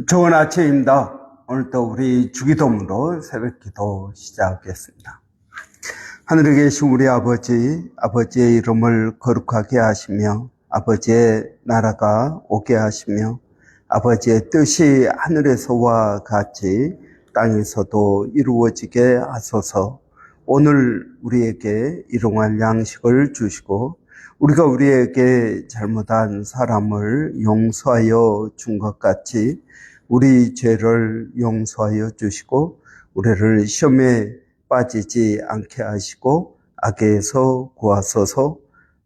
좋은 아침입니다. 오늘도 우리 주기도문으로 새벽기도 시작하겠습니다. 하늘에 계신 우리 아버지의 이름을 거룩하게 하시며 아버지의 나라가 오게 하시며 아버지의 뜻이 하늘에서와 같이 땅에서도 이루어지게 하소서. 오늘 우리에게 일용할 양식을 주시고 우리가 우리에게 잘못한 사람을 용서하여 준 것 같이 우리 죄를 용서하여 주시고 우리를 시험에 빠지지 않게 하시고 악에서 구하소서.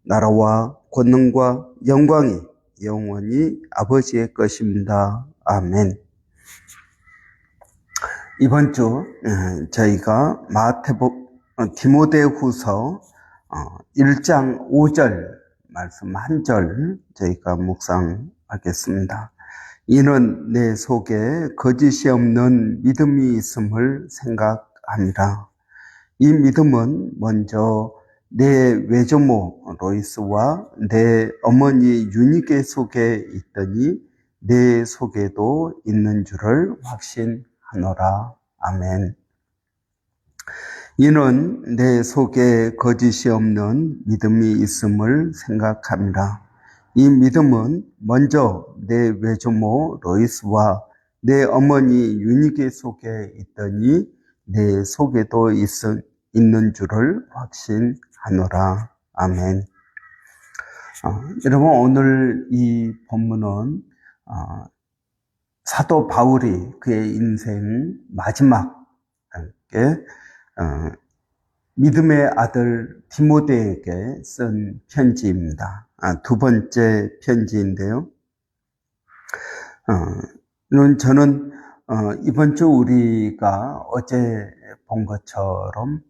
나라와 권능과 영광이 영원히 아버지의 것입니다. 아멘. 이번 주 저희가 디모데후서 1장 5절 말씀 한 절 저희가 묵상하겠습니다. 이는 내 속에 거짓이 없는 믿음이 있음을 생각합니다. 이 믿음은 먼저 내 외조모 로이스와 내 어머니 유니게 속에 있더니 내 속에도 있는 줄을 확신하노라. 아멘. 이는 내 속에 거짓이 없는 믿음이 있음을 생각합니다. 이 믿음은 먼저 내 외조모 로이스와 내 어머니 유니게 속에 있더니 내 속에도 있는 줄을 확신하노라. 아멘. 여러분, 오늘 이 본문은 사도 바울이 그의 인생 마지막에 믿음의 아들 디모데에게 쓴 편지입니다. 두 번째 편지인데요. 저는 이번 주 우리가 어제 본 것처럼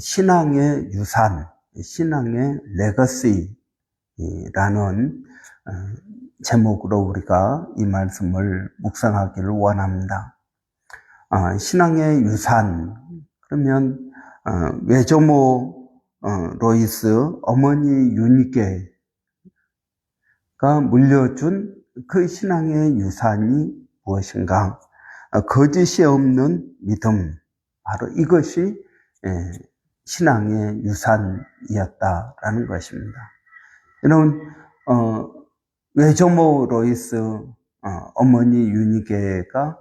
신앙의 유산, 신앙의 레거시라는 제목으로 우리가 이 말씀을 묵상하기를 원합니다. 신앙의 유산, 그러면 외조모 로이스, 어머니 유니게가 물려준 그 신앙의 유산이 무엇인가? 거짓이 없는 믿음, 바로 이것이 신앙의 유산이었다라는 것입니다. 여러분, 외조모 로이스, 어머니 유니게가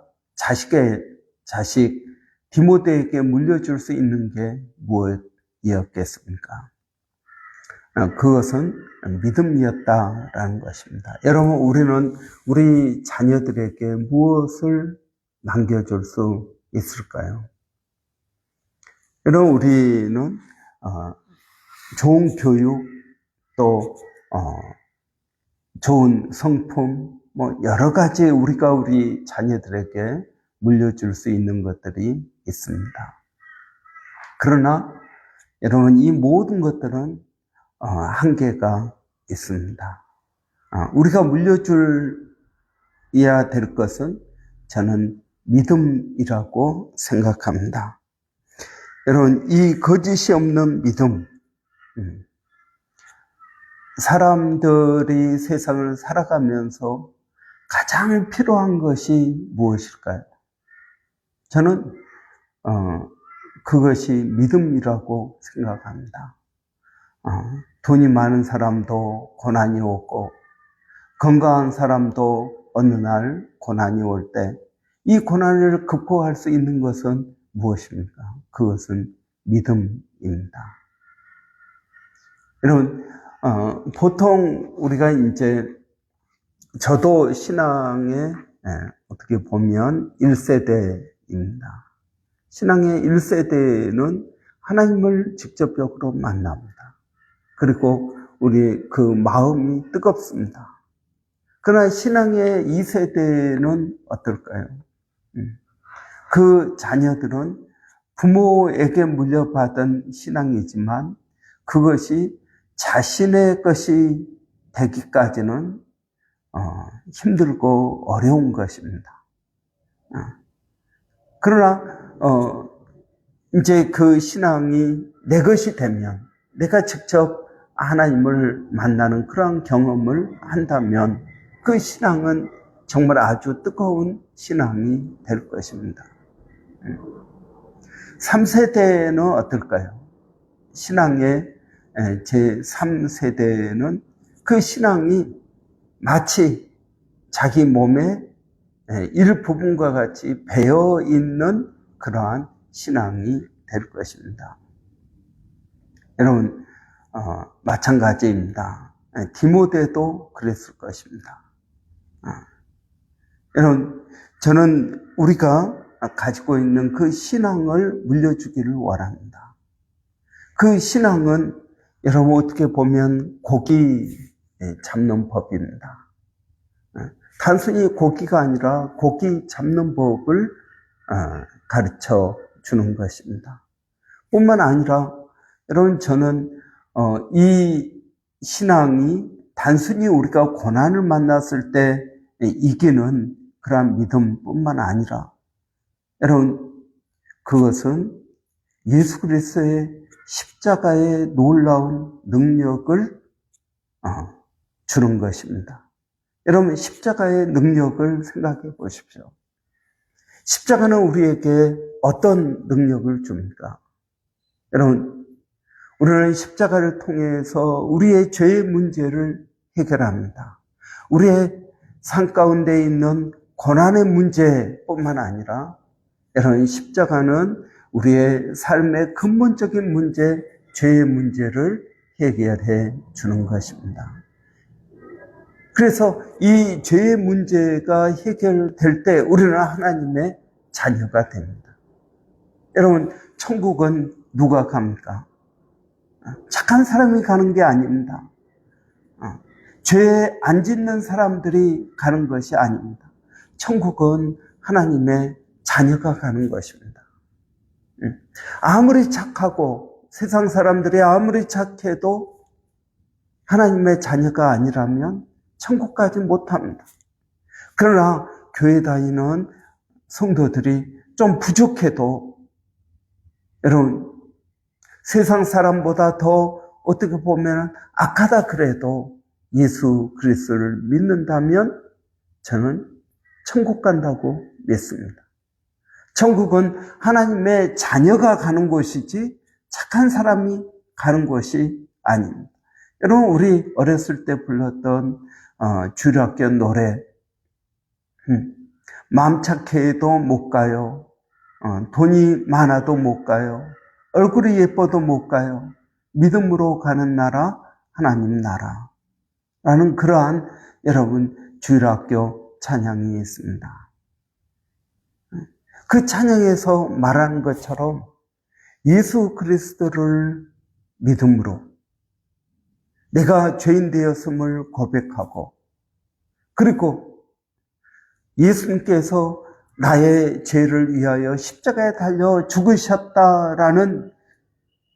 자식 디모데에게 물려줄 수 있는 게 무엇이었겠습니까? 그것은 믿음이었다라는 것입니다. 여러분, 우리는 우리 자녀들에게 무엇을 남겨줄 수 있을까요? 여러분, 우리는 좋은 교육, 또 좋은 성품, 여러 가지 우리가 우리 자녀들에게 물려줄 수 있는 것들이 있습니다. 그러나 여러분, 이 모든 것들은 한계가 있습니다. 우리가 물려줘야 될 것은 저는 믿음이라고 생각합니다. 여러분, 이 거짓이 없는 믿음, 사람들이 세상을 살아가면서 가장 필요한 것이 무엇일까요? 저는 그것이 믿음이라고 생각합니다. 돈이 많은 사람도 고난이 오고 건강한 사람도 어느 날 고난이 올 때 이 고난을 극복할 수 있는 것은 무엇입니까? 그것은 믿음입니다. 여러분, 보통 우리가 저도 신앙의 어떻게 보면 1세대입니다. 신앙의 1세대는 하나님을 직접적으로 만납니다. 그리고 우리 그 마음이 뜨겁습니다. 그러나 신앙의 2세대는 어떨까요? 그 자녀들은 부모에게 물려받은 신앙이지만 그것이 자신의 것이 되기까지는 힘들고 어려운 것입니다. 그러나 이제 그 신앙이 내 것이 되면, 내가 직접 하나님을 만나는 그런 경험을 한다면 그 신앙은 정말 아주 뜨거운 신앙이 될 것입니다. 3세대는 어떨까요? 신앙의 제3세대는 그 신앙이 마치 자기 몸의 일부분과 같이 배어 있는 그러한 신앙이 될 것입니다. 여러분, 마찬가지입니다. 디모데도 그랬을 것입니다. 여러분, 저는 우리가 가지고 있는 그 신앙을 물려주기를 원합니다. 그 신앙은 여러분 어떻게 보면 고기 잡는 법입니다. 단순히 고기가 아니라 고기 잡는 법을 가르쳐 주는 것입니다. 뿐만 아니라 여러분 저는 이 신앙이 단순히 우리가 고난을 만났을 때 이기는 그러한 믿음뿐만 아니라 여러분 그것은 예수 그리스도의 십자가의 놀라운 능력을 주는 것입니다. 여러분 십자가의 능력을 생각해 보십시오. 십자가는 우리에게 어떤 능력을 줍니까? 여러분 우리는 십자가를 통해서 우리의 죄의 문제를 해결합니다. 우리의 삶 가운데 있는 고난의 문제뿐만 아니라 여러분 십자가는 우리의 삶의 근본적인 문제, 죄의 문제를 해결해 주는 것입니다. 그래서 이 죄의 문제가 해결될 때 우리는 하나님의 자녀가 됩니다. 여러분 천국은 누가 갑니까? 착한 사람이 가는 게 아닙니다. 죄 안 짓는 사람들이 가는 것이 아닙니다. 천국은 하나님의 자녀가 가는 것입니다. 아무리 착하고 세상 사람들이 아무리 착해도 하나님의 자녀가 아니라면 천국 가지 못합니다. 그러나 교회 다니는 성도들이 좀 부족해도 여러분 세상 사람보다 더 어떻게 보면 악하다 그래도 예수 그리스도를 믿는다면 저는 천국 간다고 믿습니다. 천국은 하나님의 자녀가 가는 곳이지 착한 사람이 가는 곳이 아닙니다. 여러분 우리 어렸을 때 불렀던 주일학교 노래 마음 착해도 못 가요. 돈이 많아도 못 가요. 얼굴이 예뻐도 못 가요. 믿음으로 가는 나라 하나님 나라 라는 그러한 여러분 주일학교 찬양이 있습니다. 그 찬양에서 말하는 것처럼 예수 그리스도를 믿음으로 내가 죄인 되었음을 고백하고 그리고 예수님께서 나의 죄를 위하여 십자가에 달려 죽으셨다라는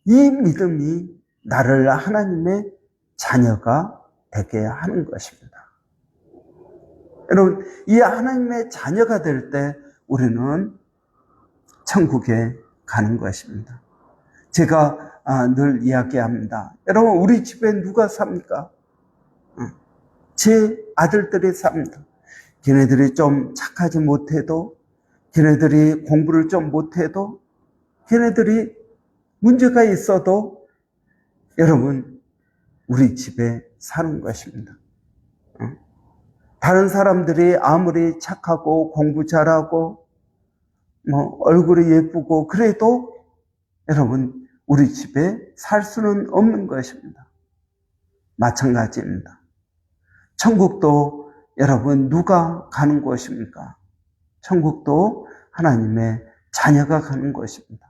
이 믿음이 나를 하나님의 자녀가 되게 하는 것입니다. 여러분, 이 하나님의 자녀가 될 때 우리는 천국에 가는 것입니다. 제가 늘 이야기합니다. 여러분, 우리 집에 누가 삽니까? 제 아들들이 삽니다. 걔네들이 좀 착하지 못해도, 걔네들이 공부를 좀 못해도, 걔네들이 문제가 있어도 여러분 우리 집에 사는 것입니다. 다른 사람들이 아무리 착하고 공부 잘하고 얼굴이 예쁘고 그래도 여러분 우리 집에 살 수는 없는 것입니다. 마찬가지입니다. 천국도 여러분 누가 가는 곳입니까? 천국도 하나님의 자녀가 가는 곳입니다.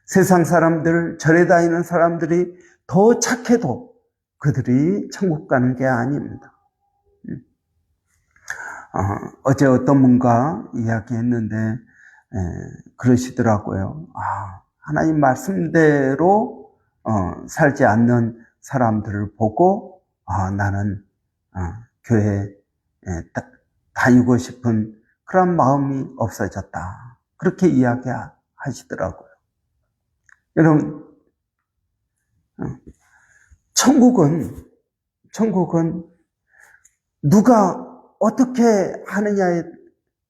세상 사람들, 절에 다니는 사람들이 더 착해도 그들이 천국 가는 게 아닙니다. 어제 어떤 분과 이야기했는데 그러시더라고요. 하나님 말씀대로 살지 않는 사람들을 보고 나는 교회에 다니고 싶은 그런 마음이 없어졌다. 그렇게 이야기하시더라고요. 여러분, 천국은 누가 어떻게 하느냐에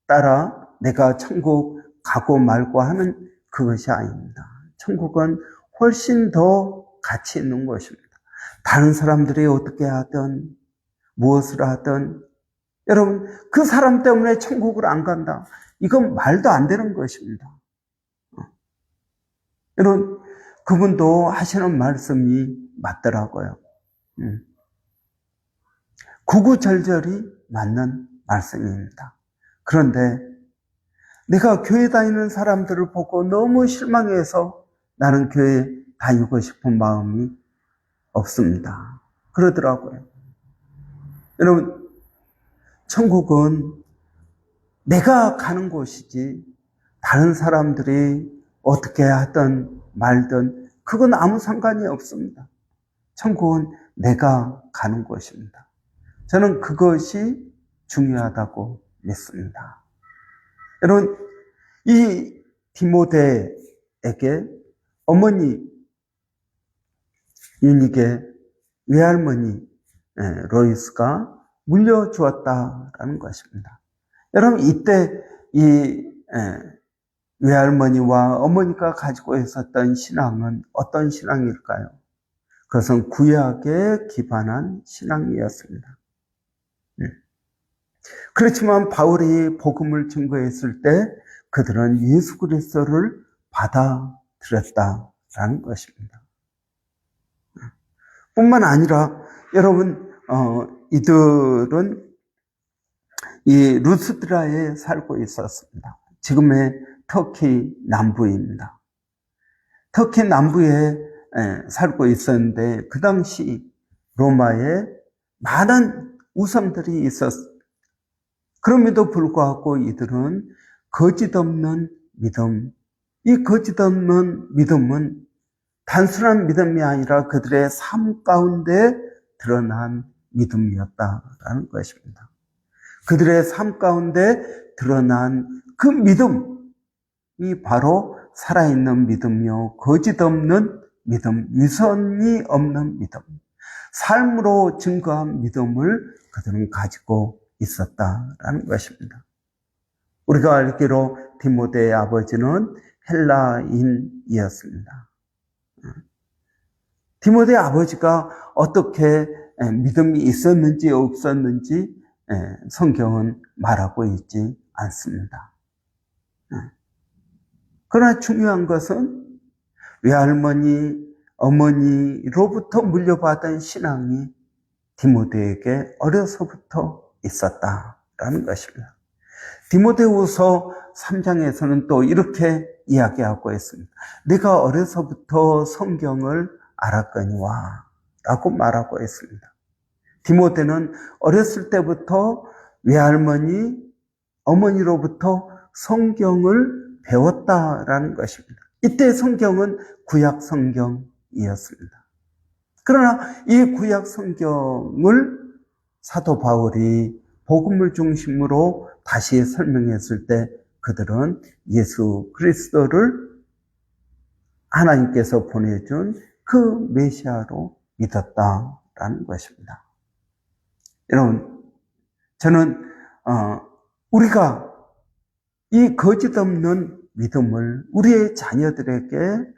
따라 내가 천국 가고 말고 하는 그것이 아닙니다. 천국은 훨씬 더 가치 있는 것입니다. 다른 사람들이 어떻게 하든 무엇을 하든 여러분 그 사람 때문에 천국을 안 간다. 이건 말도 안 되는 것입니다. 여러분 그분도 하시는 말씀이 맞더라고요. 구구절절히 맞는 말씀입니다. 그런데 내가 교회 다니는 사람들을 보고 너무 실망해서 나는 교회 다니고 싶은 마음이 없습니다. 그러더라고요. 여러분, 천국은 내가 가는 곳이지 다른 사람들이 어떻게 하든 말든 그건 아무 상관이 없습니다. 천국은 내가 가는 곳입니다. 저는 그것이 중요하다고 믿습니다. 여러분, 이 디모데에게 어머니 유닉의 외할머니 로이스가 물려주었다라는 것입니다. 여러분, 이때 이 외할머니와 어머니가 가지고 있었던 신앙은 어떤 신앙일까요? 그것은 구약에 기반한 신앙이었습니다. 그렇지만 바울이 복음을 증거했을 때 그들은 예수 그리스도를 받아들였다라는 것입니다. 뿐만 아니라 여러분 이들은 이 루스드라에 살고 있었습니다. 지금의 터키 남부입니다. 터키 남부에 살고 있었는데 그 당시 로마에 많은 우상들이 있었습니다. 그럼에도 불구하고 이들은 거짓없는 믿음, 이 거짓없는 믿음은 단순한 믿음이 아니라 그들의 삶 가운데 드러난 믿음이었다라는 것입니다. 그들의 삶 가운데 드러난 그 믿음이 바로 살아있는 믿음이요, 거짓없는 믿음, 위선이 없는 믿음, 삶으로 증거한 믿음을 그들은 가지고 있었다라는 것입니다. 우리가 알기로 디모데의 아버지는 헬라인이었습니다. 디모데의 아버지가 어떻게 믿음이 있었는지 없었는지 성경은 말하고 있지 않습니다. 그러나 중요한 것은 외할머니, 어머니로부터 물려받은 신앙이 디모데에게 어려서부터 있었다라는 것입니다. 디모데후서 3장에서는 또 이렇게 이야기하고 있습니다. 내가 어려서부터 성경을 알았거니와 라고 말하고 있습니다. 디모데는 어렸을 때부터 외할머니, 어머니로부터 성경을 배웠다라는 것입니다. 이때 성경은 구약 성경이었습니다. 그러나 이 구약 성경을 사도 바울이 복음을 중심으로 다시 설명했을 때 그들은 예수 그리스도를 하나님께서 보내준 그 메시아로 믿었다라는 것입니다. 여러분, 저는 우리가 이 거짓없는 믿음을 우리의 자녀들에게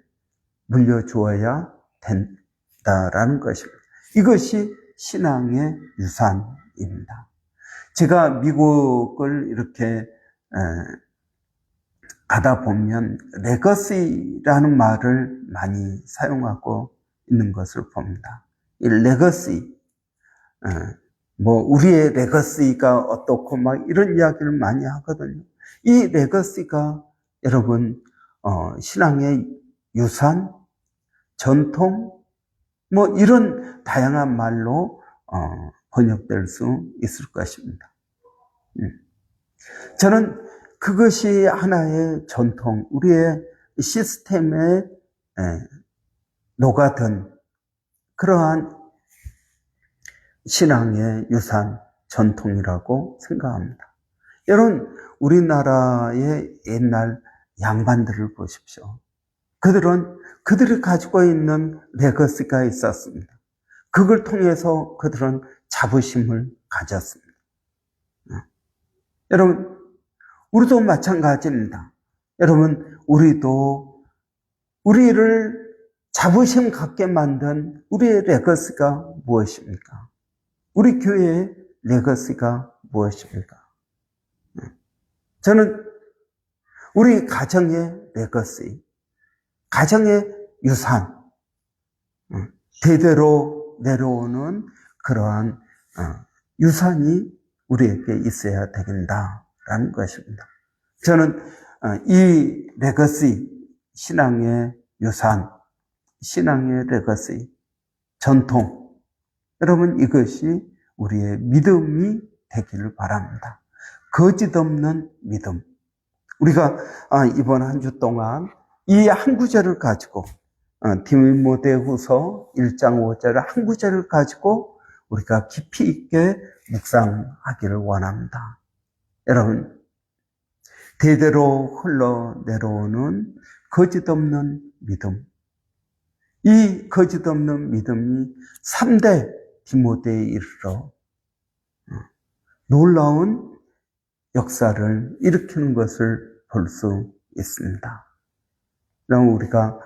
물려주어야 된다라는 것입니다. 이것이 신앙의 유산입니다. 제가 미국을 이렇게 가다 보면 레거시라는 말을 많이 사용하고 있는 것을 봅니다. 이 레거시, 우리의 레거시가 어떻고 막 이런 이야기를 많이 하거든요. 이 레거시가 여러분 신앙의 유산, 전통, 이런 다양한 말로 번역될 수 있을 것입니다. 저는 그것이 하나의 전통, 우리의 시스템에 녹아든 그러한 신앙의 유산, 전통이라고 생각합니다. 여러분, 우리나라의 옛날 양반들을 보십시오. 그들이 가지고 있는 레거시가 있었습니다. 그걸 통해서 그들은 자부심을 가졌습니다. 여러분, 우리도 마찬가지입니다. 여러분, 우리도 우리를 자부심 갖게 만든 우리의 레거시가 무엇입니까? 우리 교회의 레거시가 무엇입니까? 저는 우리 가정의 레거시, 가정의 유산, 대대로 내려오는 그러한 유산이 우리에게 있어야 된다라는 것입니다. 저는 이 레거시, 신앙의 유산, 신앙의 레거시, 전통, 여러분 이것이 우리의 믿음이 되기를 바랍니다. 거짓 없는 믿음. 우리가 이번 한 주 동안 이 한 구절을 가지고 디모데후서 1장 5절 한 구절을 가지고 우리가 깊이 있게 묵상하기를 원합니다. 여러분, 대대로 흘러내려오는 거짓 없는 믿음. 이 거짓 없는 믿음이 3대 디모데에 이르러 놀라운 역사를 일으키는 것을 볼 수 있습니다. 그럼 우리가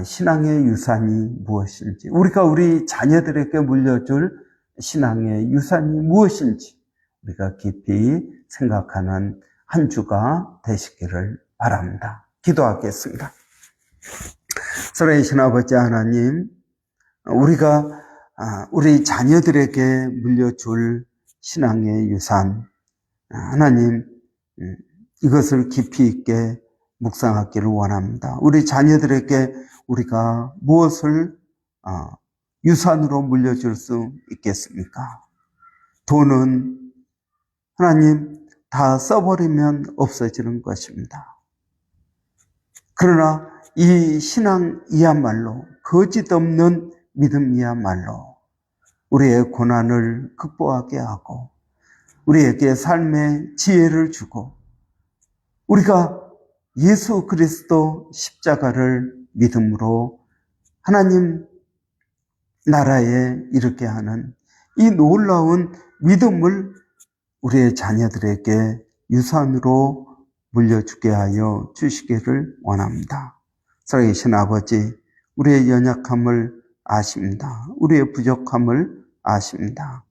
신앙의 유산이 무엇인지, 우리가 우리 자녀들에게 물려줄 신앙의 유산이 무엇인지 우리가 깊이 생각하는 한 주가 되시기를 바랍니다. 기도하겠습니다. 살아계신 아버지 하나님, 우리가 우리 자녀들에게 물려줄 신앙의 유산, 하나님, 이것을 깊이 있게 묵상하기를 원합니다. 우리 자녀들에게 우리가 무엇을 유산으로 물려줄 수 있겠습니까? 돈은 하나님 다 써버리면 없어지는 것입니다. 그러나 이 신앙이야말로 거짓 없는 믿음이야말로 우리의 고난을 극복하게 하고 우리에게 삶의 지혜를 주고 우리가 예수 그리스도 십자가를 믿음으로 하나님 나라에 이르게 하는 이 놀라운 믿음을 우리의 자녀들에게 유산으로 물려주게 하여 주시기를 원합니다. 살아계신 아버지, 우리의 연약함을 아십니다. 우리의 부족함을 아십니다.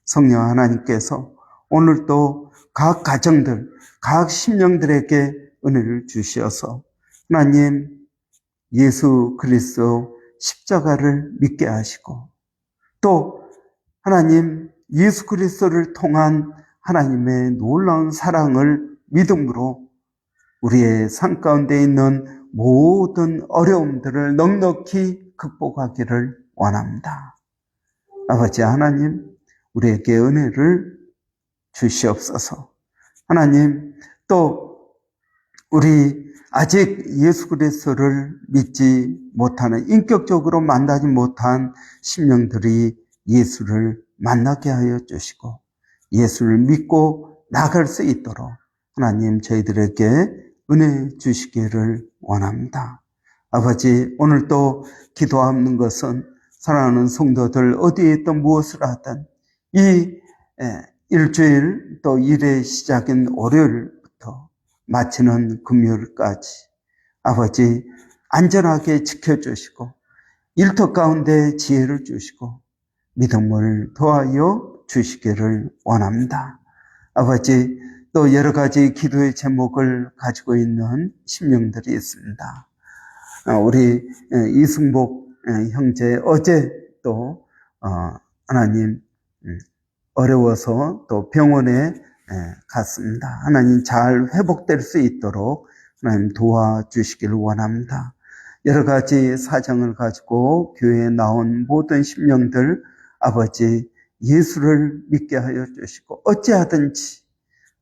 성령 하나님께서 오늘도 각 가정들, 각 심령들에게 은혜를 주시어서 하나님 예수 그리스도 십자가를 믿게 하시고 또 하나님 예수 그리스도를 통한 하나님의 놀라운 사랑을 믿음으로 우리의 삶 가운데 있는 모든 어려움들을 넉넉히 극복하기를 원합니다. 아버지 하나님, 우리에게 은혜를 주시옵소서. 하나님, 또 우리 아직 예수 그리스도를 믿지 못하는, 인격적으로 만나지 못한 심령들이 예수를 만나게 하여 주시고 예수를 믿고 나갈 수 있도록 하나님 저희들에게 은혜 주시기를 원합니다. 아버지, 오늘도 기도하는 것은 사랑하는 성도들 어디에 있든 무엇을 하든 이 일주일 또 일의 시작인 월요일부터 마치는 금요일까지 아버지 안전하게 지켜주시고 일터 가운데 지혜를 주시고 믿음을 더하여 주시기를 원합니다. 아버지, 또 여러 가지 기도의 제목을 가지고 있는 심령들이 있습니다. 우리 이승복 형제 어제 또 하나님 어려워서 또 병원에 갔습니다. 하나님 잘 회복될 수 있도록 하나님 도와주시기를 원합니다. 여러 가지 사정을 가지고 교회에 나온 모든 심령들 아버지 예수를 믿게 하여 주시고 어찌하든지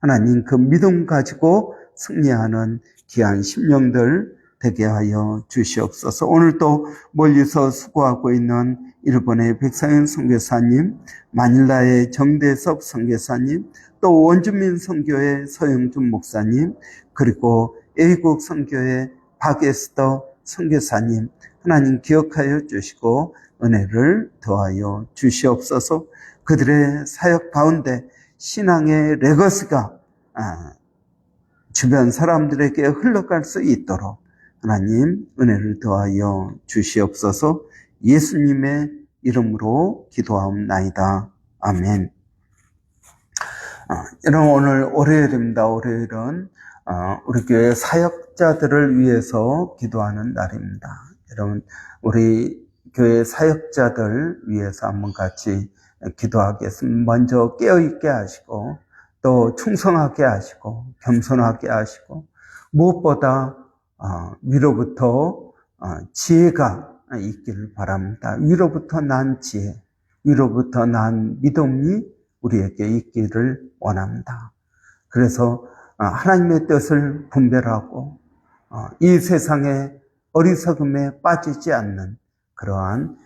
하나님 그 믿음 가지고 승리하는 귀한 심령들 되게 하여 주시옵소서. 오늘도 멀리서 수고하고 있는 일본의 백상현 선교사님, 마닐라의 정대섭 선교사님, 또 원주민 선교회 서영준 목사님, 그리고 애국 선교회 박에스더 선교사님 하나님 기억하여 주시고 은혜를 더하여 주시옵소서. 그들의 사역 가운데 신앙의 레거시가 주변 사람들에게 흘러갈 수 있도록 하나님 은혜를 더하여 주시옵소서. 예수님의 이름으로 기도하옵나이다. 아멘. 여러분, 오늘 월요일입니다. 월요일은 우리 교회 사역자들을 위해서 기도하는 날입니다. 여러분, 우리 교회 사역자들 위해서 한번 같이 기도하겠습니다. 먼저 깨어있게 하시고 또 충성하게 하시고 겸손하게 하시고 무엇보다 위로부터 지혜가 있기를 바랍니다. 위로부터 난 지혜, 위로부터 난 믿음이 우리에게 있기를 원합니다. 그래서 하나님의 뜻을 분별하고 이 세상의 어리석음에 빠지지 않는 그러한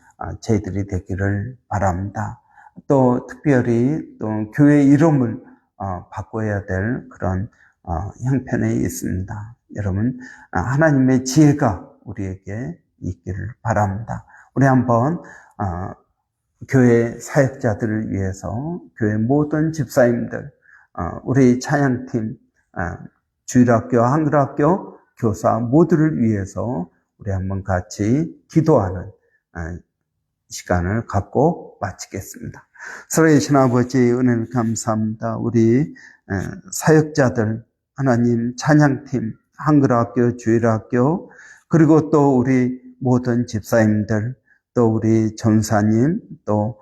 저희들이 되기를 바랍니다. 또 특별히 또 교회 이름을 바꿔야 될 그런 형편에 있습니다. 여러분, 하나님의 지혜가 우리에게 있기를 바랍니다. 우리 한번 교회 사역자들을 위해서 교회 모든 집사님들, 우리 찬양팀, 주일학교, 한글학교 교사 모두를 위해서 우리 한번 같이 기도하는 시간을 갖고 마치겠습니다. 살아계신 아버지 은혜를 감사합니다. 우리 사역자들, 하나님 찬양팀, 한글학교, 주일학교, 그리고 또 우리 모든 집사님들, 또 우리 전사님, 또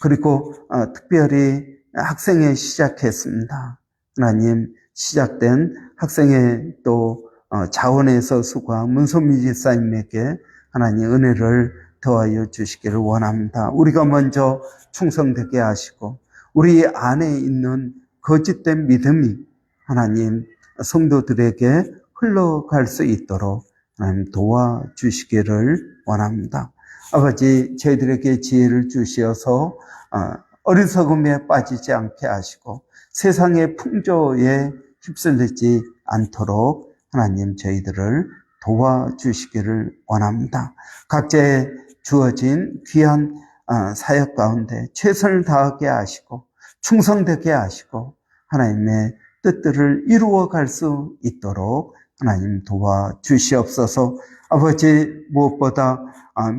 그리고 특별히 학생회 시작했습니다. 하나님, 시작된 학생회 또 자원에서 수고한 문소미 집사님에게 하나님 은혜를 더하여 주시기를 원합니다. 우리가 먼저 충성되게 하시고 우리 안에 있는 거짓된 믿음이 하나님 성도들에게 흘러갈 수 있도록 하나님 도와주시기를 원합니다. 아버지, 저희들에게 지혜를 주시어서 어리석음에 빠지지 않게 하시고 세상의 풍조에 휩쓸리지 않도록 하나님 저희들을 도와주시기를 원합니다. 각자의 주어진 귀한 사역 가운데 최선을 다하게 하시고 충성되게 하시고 하나님의 뜻들을 이루어갈 수 있도록 하나님 도와주시옵소서. 아버지, 무엇보다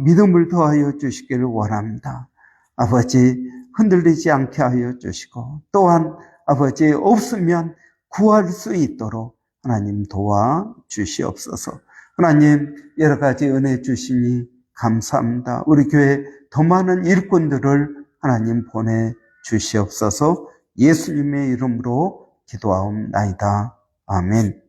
믿음을 더하여 주시기를 원합니다. 아버지, 흔들리지 않게 하여 주시고 또한 아버지, 없으면 구할 수 있도록 하나님 도와주시옵소서. 하나님, 여러 가지 은혜 주시니 감사합니다. 우리 교회 더 많은 일꾼들을 하나님 보내주시옵소서. 예수님의 이름으로 기도하옵나이다. 아멘.